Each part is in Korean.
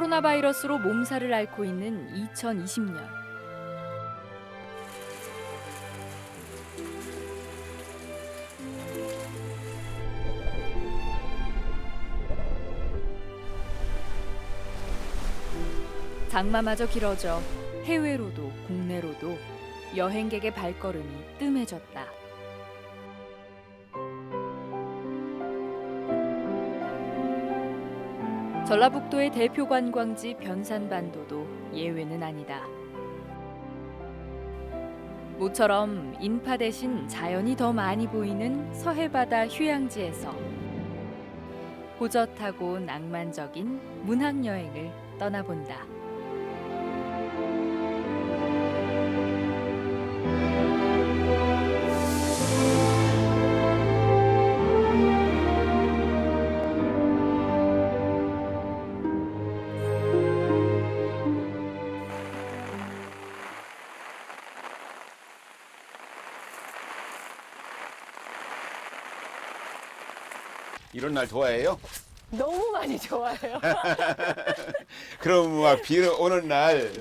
코로나 바이러스로 몸살을 앓고 있는 2020년. 장마마저 길어져 해외로도 국내로도 여행객의 발걸음이 뜸해졌다. 전라북도의 대표 관광지 변산반도도 예외는 아니다. 모처럼 인파 대신 자연이 더 많이 보이는 서해바다 휴양지에서 호젓하고 낭만적인 문학여행을 떠나본다. 이런 날 좋아해요? 너무 많이 좋아해요. 그럼 막 비 오는 날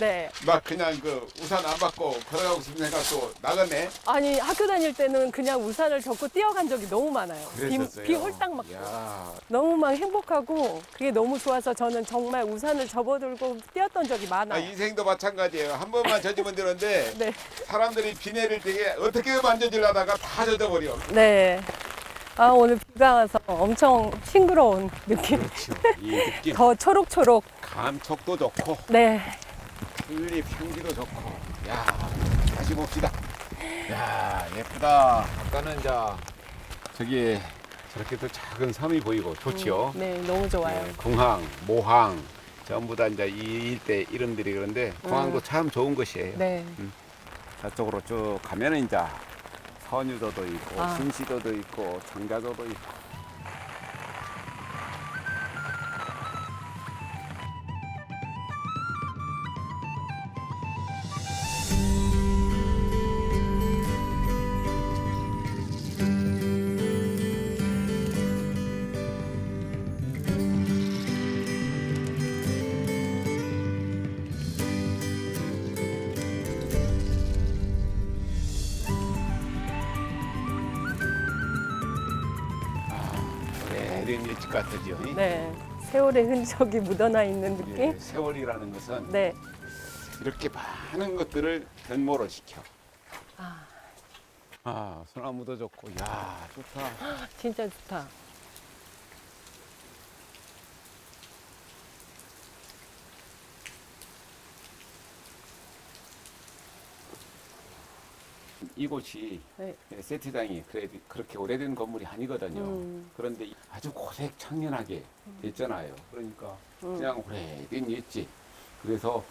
막 네. 그냥 그 우산 안 받고 걸어가고 싶은 생각도 나갔네? 아니 학교 다닐 때는 그냥 우산을 접고 뛰어간 적이 너무 많아요. 그랬었어요. 비 홀딱 맞고. 야, 너무 막 행복하고 그게 너무 좋아서 저는 정말 우산을 접어들고 뛰었던 적이 많아요. 인생도 마찬가지예요. 한 번만 젖으면 되는데 네. 사람들이 비 내릴 때 어떻게 만져주려다가 다 젖어버려. 네. 아 오늘 비가 와서 엄청 싱그러운 느낌. 그렇죠. 이 느낌. 더 초록초록. 감촉도 좋고 네. 튤립 향기도 좋고. 야, 다시 봅시다. 야, 예쁘다. 아까는 저기 저렇게 또 작은 섬이 보이고 좋지요. 네, 너무 좋아요. 네, 공항, 모항 전부 다 이제 이 일대 이름들이 그런데 공항도 참 좋은 곳이에요. 네. 저쪽으로 쭉 가면은 이제 선유도도 있고 아. 신시도도 있고 장자도도 있고. 오래된 일집 같으죠. 네. 세월의 흔적이 묻어나 있는 느낌? 예, 세월이라는 것은 네. 이렇게 많은 것들을 변모를 시켜. 아, 소나무도 좋고, 야, 좋다. 진짜 좋다. 이곳이 네. 세트장이 그렇게 오래된 건물이 아니거든요. 그런데 아주 고색 청년하게 됐잖아요. 그러니까 그냥 오래된 옛집. 그래서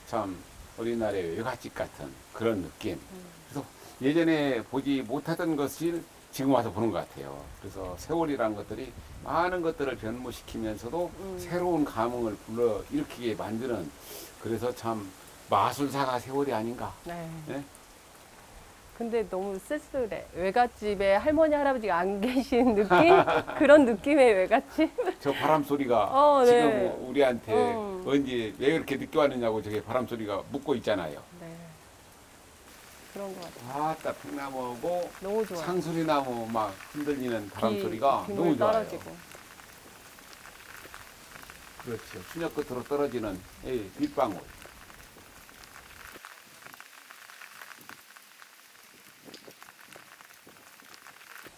참 우리나라의 외갓집 같은 그런 느낌. 그래서 예전에 보지 못하던 것을 지금 와서 보는 것 같아요. 그래서 세월이라는 것들이 많은 것들을 변모시키면서도 새로운 감흥을 불러일으키게 만드는, 그래서 참 마술사가 세월이 아닌가. 네. 네? 근데 너무 쓸쓸해. 외갓집에 할머니, 할아버지가 안 계신 느낌? 그런 느낌의 외갓집? 저 바람 소리가 네. 지금 우리한테 언제 왜 그렇게 늦게 왔느냐고 저게 바람 소리가 묻고 있잖아요. 네. 그런 것 같아요. 아따 풍나무하고 너무 좋아요. 상수리나무 막 흔들리는 바람 소리가 빗물 너무 좋아요. 떨어지고. 그렇죠. 수녀 끝으로 떨어지는 빗방울.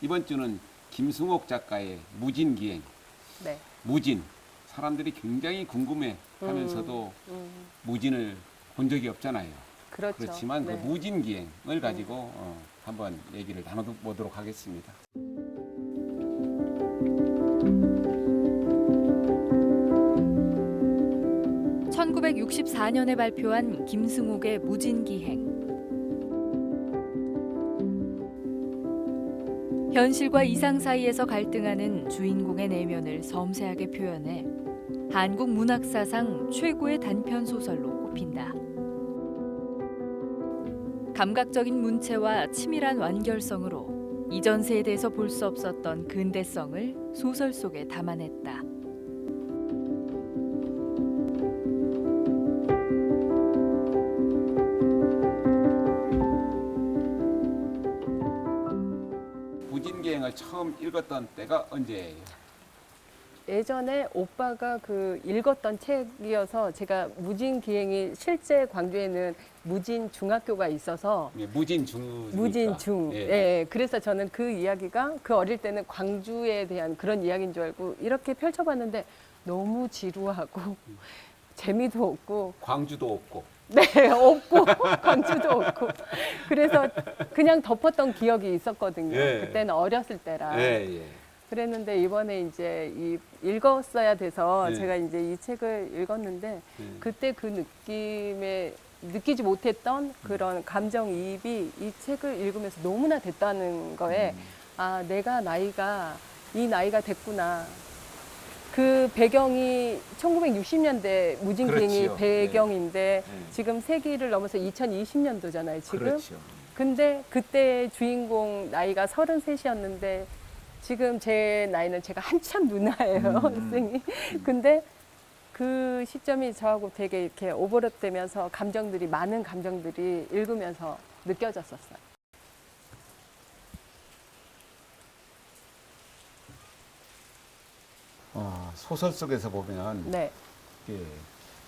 이번 주는 김승옥 작가의 무진기행. 네. 무진. 사람들이 굉장히 궁금해 하면서도 무진을 본 적이 없잖아요. 그렇죠. 그렇지만 네. 그 무진기행을 가지고 한번 얘기를 나눠보도록 하겠습니다. (1964년에) 발표한 김승옥의 무진기행. 현실과 이상 사이에서 갈등하는 주인공의 내면을 섬세하게 표현해 한국 문학사상 최고의 단편 소설로 꼽힌다. 감각적인 문체와 치밀한 완결성으로 이전 세대에서 볼 수 없었던 근대성을 소설 속에 담아냈다. 무진기행을 처음 읽었던 때가 언제예요? 예전에 오빠가 그 읽었던 책이어서 제가 무진기행이 실제 광주에는 무진중학교가 있어서 무진중. 무진중. 예. 예. 그래서 저는 그 이야기가 그 어릴 때는 광주에 대한 그런 이야기인 줄 알고 이렇게 펼쳐봤는데 너무 지루하고 재미도 없고 광주도 없고. 네, 없고 광주도 없고 그래서 그냥 덮었던 기억이 있었거든요. 예. 그때는 어렸을 때라. 예. 그랬는데 이번에 이제 읽었어야 돼서 네. 제가 이제 이 책을 읽었는데 예. 그때 그 느낌에 느끼지 못했던 그런 감정이입이 이 책을 읽으면서 너무나 됐다는 거에 아, 내가 이 나이가 됐구나. 그 배경이 1960년대 무진기행이 그렇지요. 배경인데 네. 지금 세기를 넘어서 2020년도잖아요, 지금. 그렇죠. 근데 그때 주인공 나이가 33이었는데 지금 제 나이는 제가 한참 누나예요, 선생님. 근데 그 시점이 저하고 되게 이렇게 오버랩되면서 많은 감정들이 읽으면서 느껴졌었어요. 소설 속에서 보면 네, 이렇게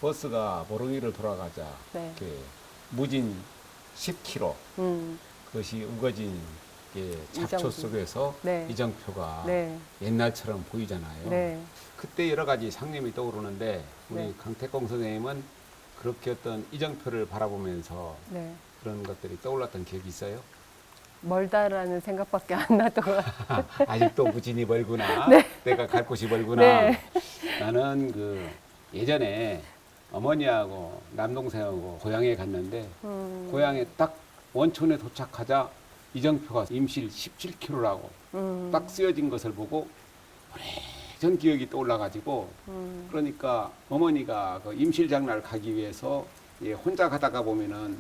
버스가 모퉁이를 돌아가자 네. 이렇게 무진 10km 음, 그것이 우거진 잡초 이정표. 속에서 네. 이정표가 네, 옛날처럼 보이잖아요. 네. 그때 여러 가지 상념이 떠오르는데 우리 네. 강택공 선생님은 그렇게 어떤 이정표를 바라보면서 네. 그런 것들이 떠올랐던 기억이 있어요? 멀다라는 생각밖에 안 나더라고요. 아직도 무진이 멀구나. 네. 내가 갈 곳이 멀구나. 네. 나는 그 예전에 어머니하고 남동생하고 고향에 갔는데 고향에 딱 원촌에 도착하자 이정표가 임실 17km라고 딱 쓰여진 것을 보고 오래전 기억이 떠올라가지고 그러니까 어머니가 그 임실 장날 가기 위해서 혼자 가다가 보면은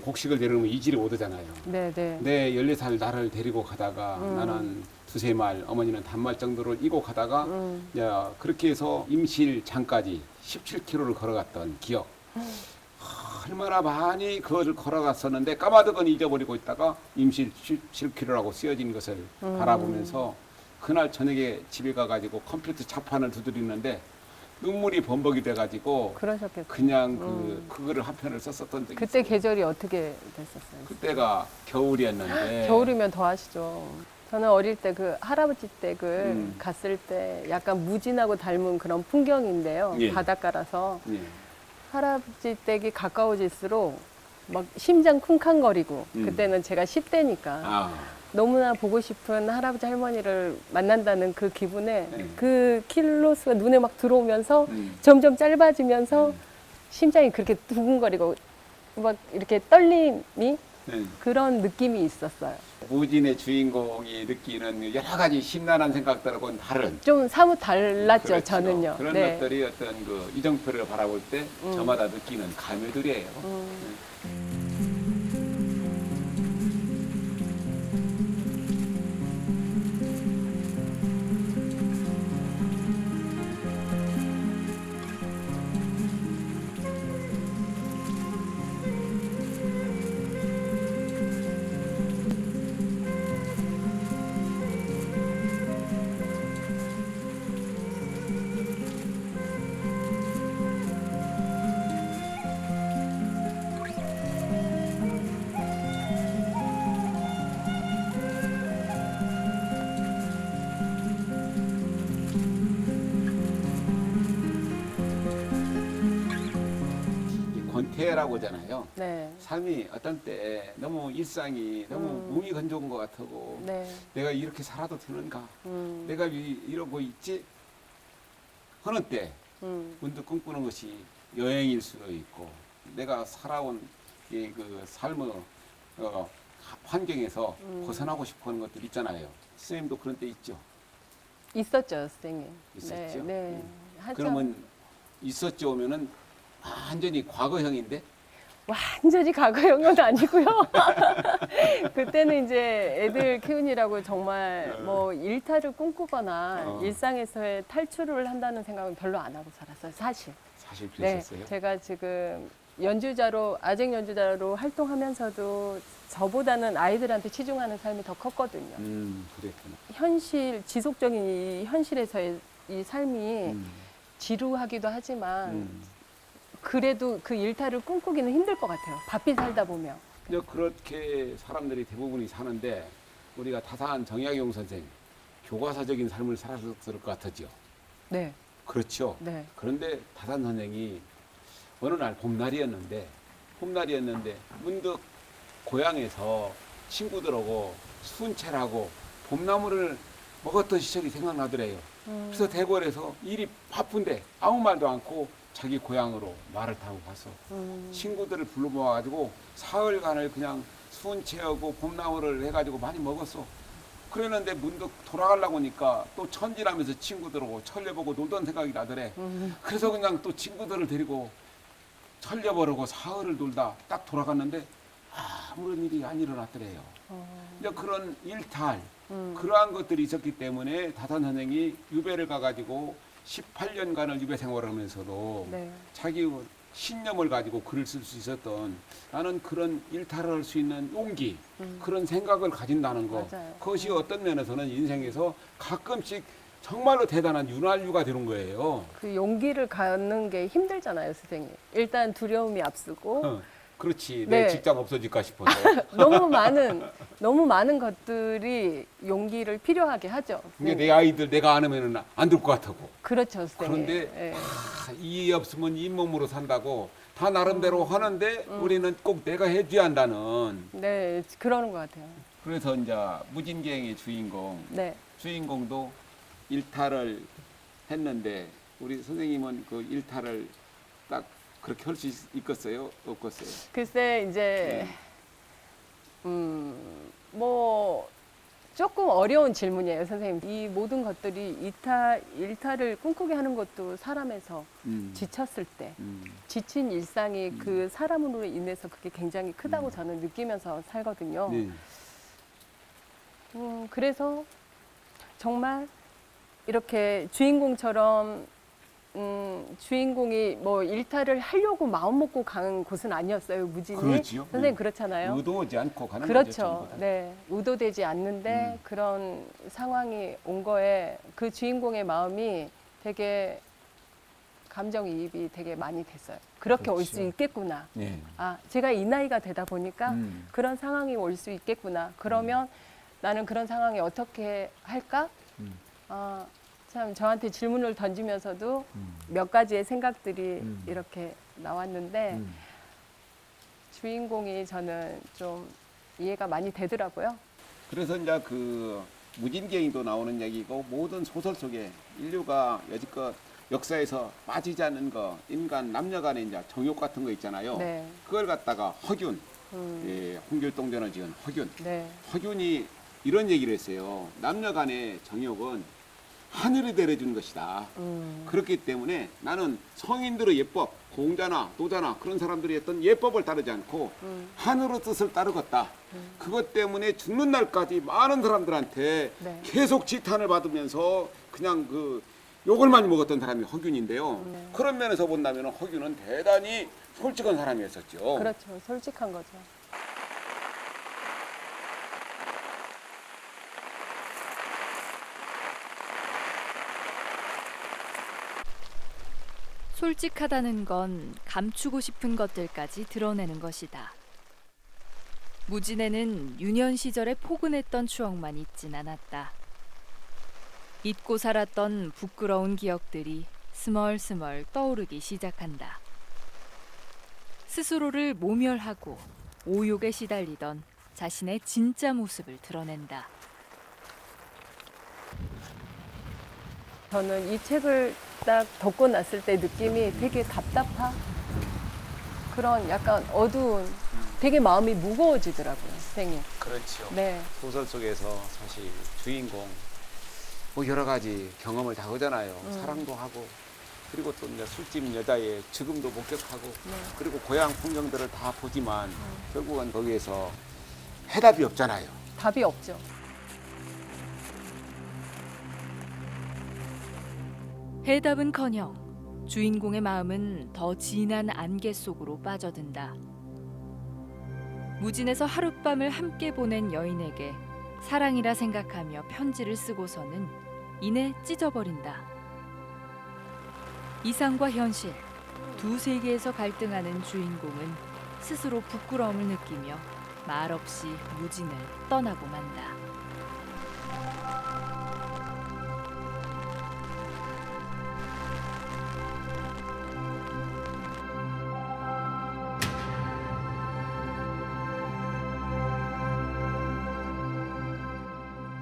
곡식을 내려놓으면 이질이 오르잖아요. 네, 네. 내 14살 나를 데리고 가다가 나는 두세 말, 어머니는 단말 정도를 이고 가다가 야, 그렇게 해서 임실 장까지 17km를 걸어갔던 기억. 얼마나 많이 그것을 걸어갔었는데 까마득은 잊어버리고 있다가 임실 17km라고 쓰여진 것을 바라보면서 그날 저녁에 집에 가가지고 컴퓨터 자판을 두드리는데 눈물이 범벅이 돼가지고 그러셨겠어요. 그냥 그거를 한 편을 썼었던 적이 그때 있어요. 계절이 어떻게 됐었어요? 그때가 겨울이었는데 겨울이면 더 하시죠. 저는 어릴 때 그 할아버지 댁을 음. 갔을 때 약간 무진하고 닮은 그런 풍경인데요. 예. 바닷가라서 예. 할아버지 댁이 가까워질수록 막 심장 쿵쾅거리고 그때는 제가 10대니까 아, 너무나 보고 싶은 할아버지 할머니를 만난다는 그 기분에 네. 그 킬로수가 눈에 막 들어오면서 음. 점점 짧아지면서 심장이 그렇게 두근거리고 막 이렇게 떨림이 네. 그런 느낌이 있었어요. 무진의 주인공이 느끼는 여러 가지 심란한 생각들하고는 다른 좀 사뭇 달랐죠, 그렇죠. 저는요. 그런 네. 것들이 어떤 그 이정표를 바라볼 때 저마다 느끼는 감회들이에요. 이 권태라고 하잖아요. 네. 삶이 어떤 때 너무 일상이 너무 몸이 건조한 것 같고 네. 내가 이렇게 살아도 되는가? 음. 내가 이러고 있지? 어느 때 음. 문득 꿈꾸는 것이 여행일 수도 있고 내가 살아온 이 그 삶의 환경에서 벗어나고 싶어하는 것들 있잖아요. 선생님도 그런 때 있죠. 있었죠, 선생님. 있었죠? 네. 네. 한참 그러면 있었죠 오면은 완전히 과거형인데 완전히 과거형은 아니고요. 그때는 이제 애들 키우느라고 정말 뭐 일탈을 꿈꾸거나 일상에서의 탈출을 한다는 생각은 별로 안 하고 살았어요, 사실. 사실 그랬었어요. 네, 제가 지금 아직 연주자로 활동하면서도 저보다는 아이들한테 치중하는 삶이 더 컸거든요. 그랬구나. 현실, 지속적인 이 현실에서의 이 삶이 음, 지루하기도 하지만 음. 그래도 그 일탈을 꿈꾸기는 힘들 것 같아요. 바삐 살다 보면. 이제 그렇게 사람들이 대부분이 사는데 우리가 타산 정약용 선생 교과서적인 삶을 살았을 것 같았죠. 네, 그렇죠. 네. 그런데 타산 선생이 어느 날 봄날이었는데 문득 고향에서 친구들하고 순채라고 봄나무를 먹었던 시절이 생각나더래요. 그래서 대궐에서 일이 바쁜데 아무 말도 않고 자기 고향으로 말을 타고 가서 친구들을 불러 모아가지고 사흘간을 그냥 순채하고 봄나무를 해가지고 많이 먹었어. 그랬는데 문득 돌아가려고 하니까 또 천지라면서 친구들하고 천려보고 놀던 생각이 나더래. 그래서 그냥 또 친구들을 데리고 천려보려고 사흘을 놀다 딱 돌아갔는데 아무런 일이 안 일어났더래요. 이제 그런 일탈, 그러한 것들이 있었기 때문에 다산 선생이 유배를 가가지고 18년간을 유배 생활을 하면서도 네. 자기 신념을 가지고 글을 쓸 수 있었던 나는 그런 일탈을 할 수 있는 용기, 그런 생각을 가진다는 거. 맞아요. 그것이 어떤 면에서는 인생에서 가끔씩 정말로 대단한 윤활유가 되는 거예요. 그 용기를 갖는 게 힘들잖아요, 선생님. 일단 두려움이 앞서고 그렇지. 네. 내 직장 없어질까 싶어서. 너무 많은 것들이 용기를 필요하게 하죠. 근데 내 아이들 내가 안 하면은 안 될 것 같고. 그렇죠, 선생님. 그런데 예. 이 없으면 잇몸으로 산다고 다 나름대로 하는데 우리는 꼭 내가 해줘야 한다는. 네, 그러는 것 같아요. 그래서 이제 무진갱의 네. 주인공도 일탈을 했는데 우리 선생님은 그 일탈을 딱 그렇게 할 수 있겠어요? 없겠어요? 글쎄 이제 뭐 조금 어려운 질문이에요, 선생님. 이 모든 것들이 일탈을 꿈꾸게 하는 것도 사람에서 지쳤을 때, 지친 일상이 그 사람으로 인해서 그게 굉장히 크다고 저는 느끼면서 살거든요. 네. 그래서 정말 이렇게 주인공처럼 주인공이 뭐 일탈을 하려고 마음 먹고 간 곳은 아니었어요, 무진이. 그렇지요. 선생님 그렇잖아요. 의도하지 않고 가는 거죠. 그렇죠. 전부 다. 네, 의도되지 않는데 그런 상황이 온 거에 그 주인공의 마음이 되게 감정이입이 되게 많이 됐어요. 그렇게 올 수 그렇죠. 있겠구나. 네. 아, 제가 이 나이가 되다 보니까 그런 상황이 올 수 있겠구나. 그러면 나는 그런 상황에 어떻게 할까? 아, 참 저한테 질문을 던지면서도 몇 가지의 생각들이 이렇게 나왔는데 주인공이 저는 좀 이해가 많이 되더라고요. 그래서 이제 그 무진갱이도 나오는 얘기고 모든 소설 속에 인류가 여지껏 역사에서 빠지지 않는 거 인간 남녀 간의 이제 정욕 같은 거 있잖아요. 네. 그걸 갖다가 허균, 예, 홍길동전을 지은 허균. 네. 허균이 이런 얘기를 했어요. 남녀 간의 정욕은 하늘이 내려준 것이다. 그렇기 때문에 나는 성인들의 예법, 공자나 노자나 그런 사람들이 했던 예법을 따르지 않고 하늘의 뜻을 따르겠다. 그것 때문에 죽는 날까지 많은 사람들한테 네. 계속 지탄을 받으면서 그냥 그 욕을 많이 먹었던 사람이 허균인데요. 그런 면에서 본다면 허균은 대단히 솔직한 사람이었었죠. 그렇죠. 솔직한 거죠. 솔직하다는 건 감추고 싶은 것들까지 드러내는 것이다. 무진에는 유년 시절의 포근했던 추억만 있진 않았다. 잊고 살았던 부끄러운 기억들이 스멀스멀 떠오르기 시작한다. 스스로를 모멸하고 오욕에 시달리던 자신의 진짜 모습을 드러낸다. 저는 이 책을 딱 덮고 났을 때 느낌이 되게 답답한 그런 약간 어두운 되게 마음이 무거워지더라고요, 선생님. 그렇죠. 네. 소설 속에서 사실 주인공 뭐 여러 가지 경험을 다 하잖아요. 사랑도 하고 그리고 또 이제 술집 여자의 죽음도 목격하고 그리고 고향 풍경들을 다 보지만 결국은 거기에서 해답이 없잖아요. 답이 없죠. 해답은커녕 주인공의 마음은 더 진한 안개 속으로 빠져든다. 무진에서 하룻밤을 함께 보낸 여인에게 사랑이라 생각하며 편지를 쓰고서는 이내 찢어버린다. 이상과 현실, 두 세계에서 갈등하는 주인공은 스스로 부끄러움을 느끼며 말없이 무진을 떠나고 만다.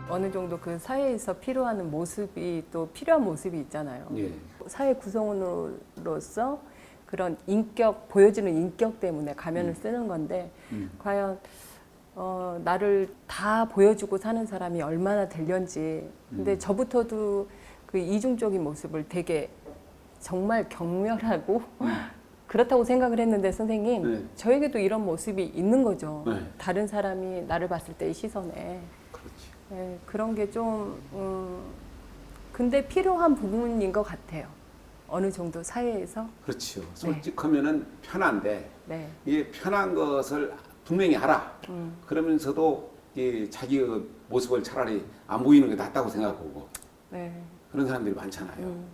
어느 정도 그 사회에서 필요한 모습이 또 필요한 모습이 있잖아요. 예. 사회 구성원으로서 그런 인격, 보여지는 인격 때문에 가면을 쓰는 건데 과연 나를 다 보여주고 사는 사람이 얼마나 되련지. 근데 저부터도 그 이중적인 모습을 되게 정말 경멸하고 그렇다고 생각을 했는데 선생님, 네. 저에게도 이런 모습이 있는 거죠. 네. 다른 사람이 나를 봤을 때의 시선에. 그렇지. 네, 그런 게 좀 근데 필요한 부분인 것 같아요. 어느 정도 사회에서. 그렇죠. 솔직하면은 편한데 네. 이게 편한 것을 분명히 알아. 그러면서도 이 자기의 모습을 차라리 안 보이는 게 낫다고 생각하고 네. 그런 사람들이 많잖아요.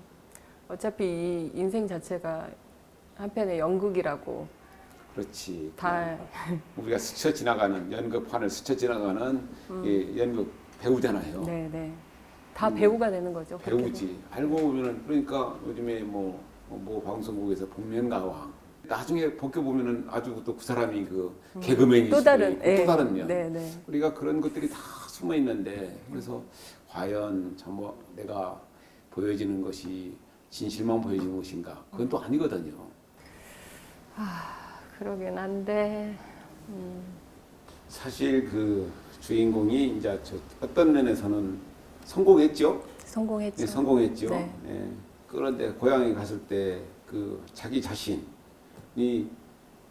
어차피 이 인생 자체가 한편의 연극이라고 그렇지. 다 우리가 스쳐 지나가는 연극판을 스쳐 지나가는 이 연극 배우잖아요. 네, 네. 다 배우가 되는 거죠. 배우지. 알고 보면은 그러니까 요즘에 뭐 방송국에서 복면가왕 나중에 벗겨 보면은 아주 또 그 사람이 그 개그맨이 또 다른 또 다른 면. 네, 네. 우리가 그런 것들이 다 숨어 있는데 그래서 과연 뭐 내가 보여지는 것이 진실만 보여지는 것인가? 그건 또 아니거든요. 그러긴 한데 사실 그 주인공이 이제 어떤 면에서는 성공했죠. 성공했죠. 네, 성공했죠. 네. 예. 그런데 고향에 갔을 때 그 자기 자신이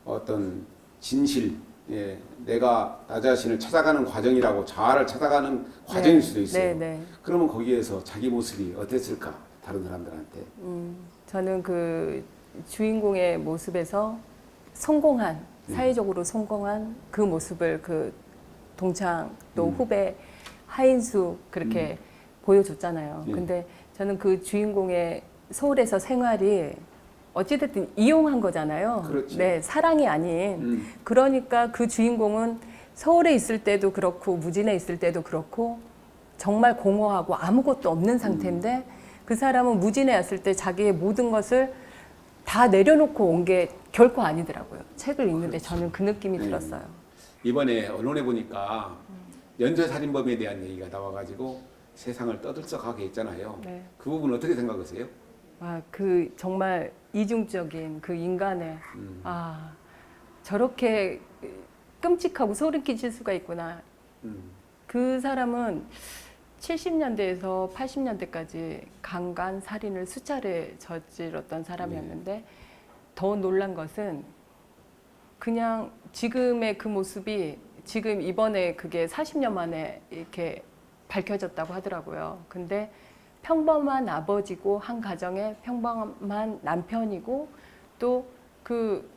어떤 진실, 예, 내가 나 자신을 찾아가는 과정이라고 자아를 찾아가는 과정일 네. 수도 있어요. 네, 네. 그러면 거기에서 자기 모습이 어땠을까? 다른 사람들한테. 저는 그 주인공의 모습에서 성공한 사회적으로 성공한 그 모습을 그 동창 또 후배 하인수 그렇게 보여줬잖아요. 예. 근데 저는 그 주인공의 서울에서 생활이 어찌됐든 이용한 거잖아요. 그렇죠. 네, 사랑이 아닌. 그러니까 그 주인공은 서울에 있을 때도 그렇고 무진에 있을 때도 그렇고 정말 공허하고 아무것도 없는 상태인데 그 사람은 무진에 왔을 때 자기의 모든 것을 다 내려놓고 온 게 결코 아니더라고요. 책을 읽는데 그렇죠. 저는 그 느낌이 네. 들었어요. 이번에 언론에 보니까 연쇄살인범에 대한 얘기가 나와가지고 세상을 떠들썩하게 했잖아요. 네. 그 부분 어떻게 생각하세요? 그 정말 이중적인 그 인간의 저렇게 끔찍하고 소름 끼칠 수가 있구나. 그 사람은 70년대에서 80년대까지 강간, 살인을 수차례 저질렀던 사람이었는데 더 놀란 것은 그냥 지금의 그 모습이 지금 이번에 그게 40년 만에 이렇게 밝혀졌다고 하더라고요. 근데 평범한 아버지고 한 가정의 평범한 남편이고 또 그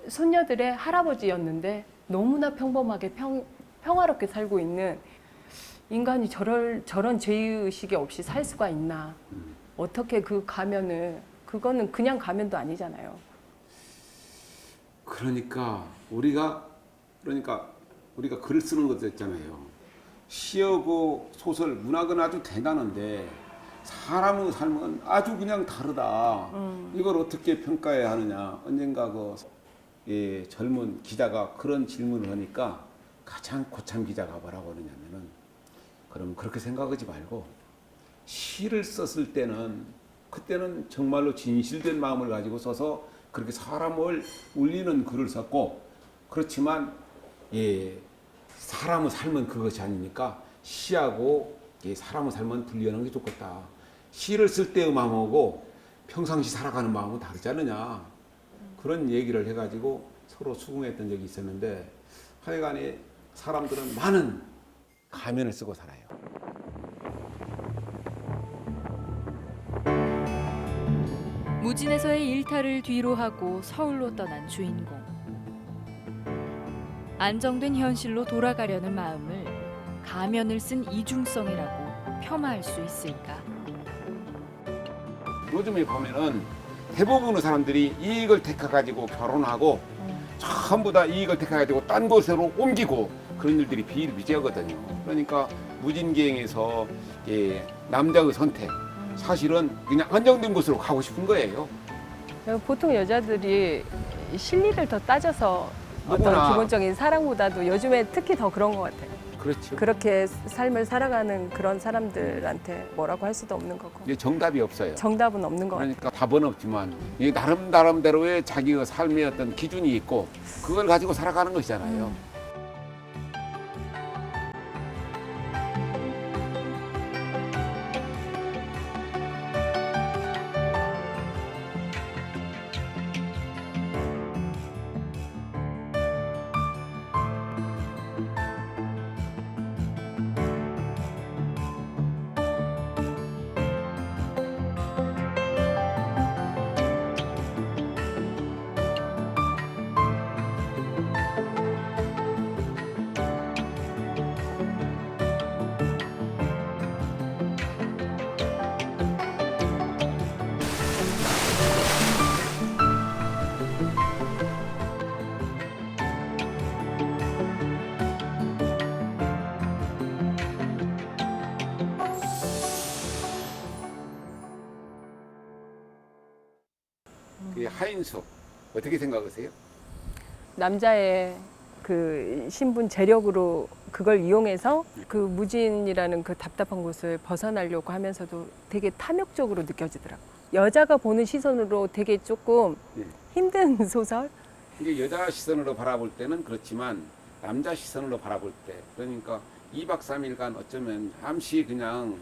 손녀들의 할아버지였는데 너무나 평범하게 평화롭게 살고 있는 인간이 저런 죄의식이 없이 살 수가 있나. 어떻게 그 가면을, 그거는 그냥 가면도 아니잖아요. 그러니까 우리가 글을 쓰는 것도 있잖아요. 시하고 소설, 문학은 아주 대단한데 사람의 삶은 아주 그냥 다르다. 이걸 어떻게 평가해야 하느냐. 언젠가 젊은 기자가 그런 질문을 하니까 가장 고참 기자가 뭐라고 하느냐면은 그럼 그렇게 생각하지 말고 시를 썼을 때는 그때는 정말로 진실된 마음을 가지고 써서 그렇게 사람을 울리는 글을 썼고 그렇지만 사람의 삶은 그것이 아니니까 시하고 사람의 삶은 분리하는 게 좋겠다. 시를 쓸 때의 마음하고 평상시 살아가는 마음은 다르지 않느냐. 그런 얘기를 해가지고 서로 수긍했던 적이 있었는데 하여간에 사람들은 많은 가면을 쓰고 살아요. 무진에서의 일탈을 뒤로하고 서울로 떠난 주인공. 안정된 현실로 돌아가려는 마음을 가면을 쓴 이중성이라고 폄하할 수 있을까? 요즘에 보면은 대부분의 사람들이 이익을 택해가지고 결혼하고 전부 다 이익을 택해가지고 딴 곳으로 옮기고 그런 일들이 비일비재하거든요. 그러니까 무진기행에서 남자의 선택 사실은 그냥 안정된 곳으로 가고 싶은 거예요. 보통 여자들이 실리를 더 따져서 어떤 누구나. 기본적인 사랑보다도 요즘에 특히 더 그런 것 같아요. 그렇죠. 그렇게 삶을 살아가는 그런 사람들한테 뭐라고 할 수도 없는 거고 이제 정답이 없어요. 정답은 없는 것 같아요. 그러니까 답은 없지만 이 나름대로의 자기의 삶의 어떤 기준이 있고 그걸 가지고 살아가는 것이잖아요. 그 하인숙 어떻게 생각하세요? 남자의 그 신분 재력으로 그걸 이용해서 그 무진이라는 그 답답한 곳을 벗어나려고 하면서도 되게 탐욕적으로 느껴지더라고요. 여자가 보는 시선으로 되게 조금 예. 힘든 소설? 이게 여자 시선으로 바라볼 때는 그렇지만 남자 시선으로 바라볼 때 그러니까 2박 3일간 어쩌면 잠시 그냥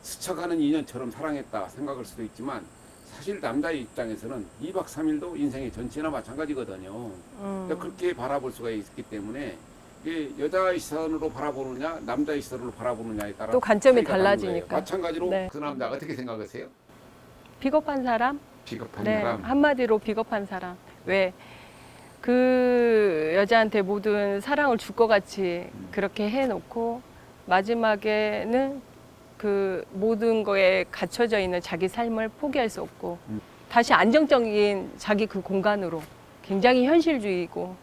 스쳐가는 인연처럼 사랑했다 생각할 수도 있지만 사실 남자의 입장에서는 2박 3일도 인생의 전체나 마찬가지거든요. 그러니까 그렇게 바라볼 수가 있기 때문에 이게 여자의 시선으로 바라보느냐 남자의 시선으로 바라보느냐에 따라 또 관점이 차이가 나는 달라지니까. 거예요. 마찬가지로 네. 그 남자 어떻게 생각하세요? 비겁한 사람? 비겁한 네, 사람. 한마디로 비겁한 사람. 왜? 그 여자한테 모든 사랑을 줄 것 같이 그렇게 해놓고 마지막에는 그 모든 거에 갇혀져 있는 자기 삶을 포기할 수 없고 다시 안정적인 자기 그 공간으로 굉장히 현실주의고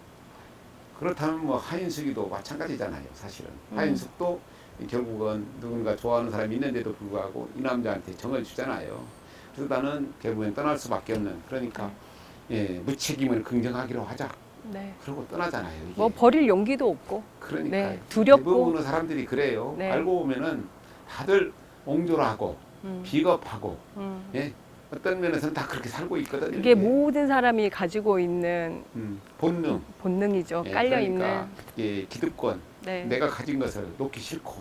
그렇다면 뭐 하인숙이도 마찬가지잖아요. 사실은 하인숙도 결국은 누군가 좋아하는 사람이 있는데도 불구하고 이 남자한테 정을 주잖아요. 그래서 나는 결국엔 떠날 수밖에 없는 그러니까 무책임을 긍정하기로 하자. 네. 그러고 떠나잖아요. 이게. 뭐 버릴 용기도 없고 그러니까 네, 두렵고 대부분의 사람들이 그래요. 네. 알고 보면은 다들 옹졸하고 비겁하고 음. 예? 어떤 면에서는 다 그렇게 살고 있거든요. 이게 모든 사람이 가지고 있는 본능. 본능이죠. 예, 깔려 그러니까 있는. 예, 기득권. 네. 내가 가진 것을 놓기 싫고.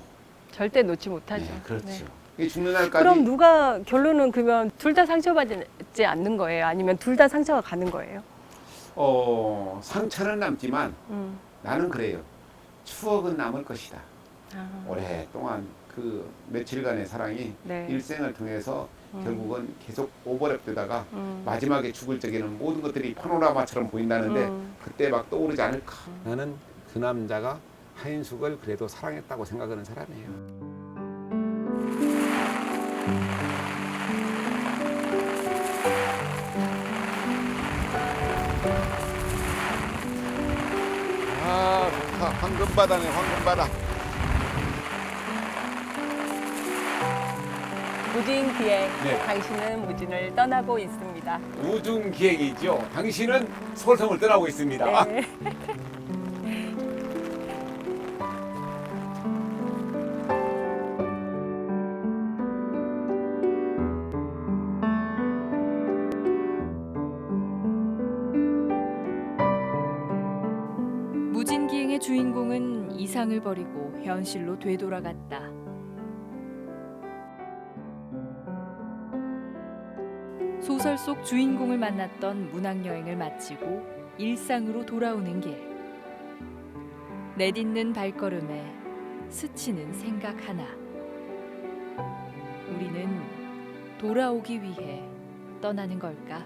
절대 놓지 못하죠. 예, 그렇죠. 네. 이게 죽는 날까지. 그럼 누가 결론은 그러면 둘 다 상처받지 않는 거예요? 아니면 둘 다 상처가 가는 거예요? 상처는 남지만 나는 그래요. 추억은 남을 것이다. 아, 오랫동안 그 며칠간의 사랑이 네. 일생을 통해서 결국은 계속 오버랩되다가 음. 마지막에 죽을 적에는 모든 것들이 파노라마처럼 보인다는데 그때 막 떠오르지 않을까. 나는 그 남자가 하인숙을 그래도 사랑했다고 생각하는 사람이에요. 아, 좋다. 황금바다네, 황금바다. 무진 기행. 네. 당신은 무진을 떠나고 있습니다. 우중 기행이죠. 당신은 솔섬을 떠나고 있습니다. 네. 무진기행의 주인공은 이상을 버리고 현실로 되돌아갔다. 소설 속 주인공을 만났던 문학여행을 마치고 일상으로 돌아오는 길. 내딛는 발걸음에 스치는 생각 하나. 우리는 돌아오기 위해 떠나는 걸까?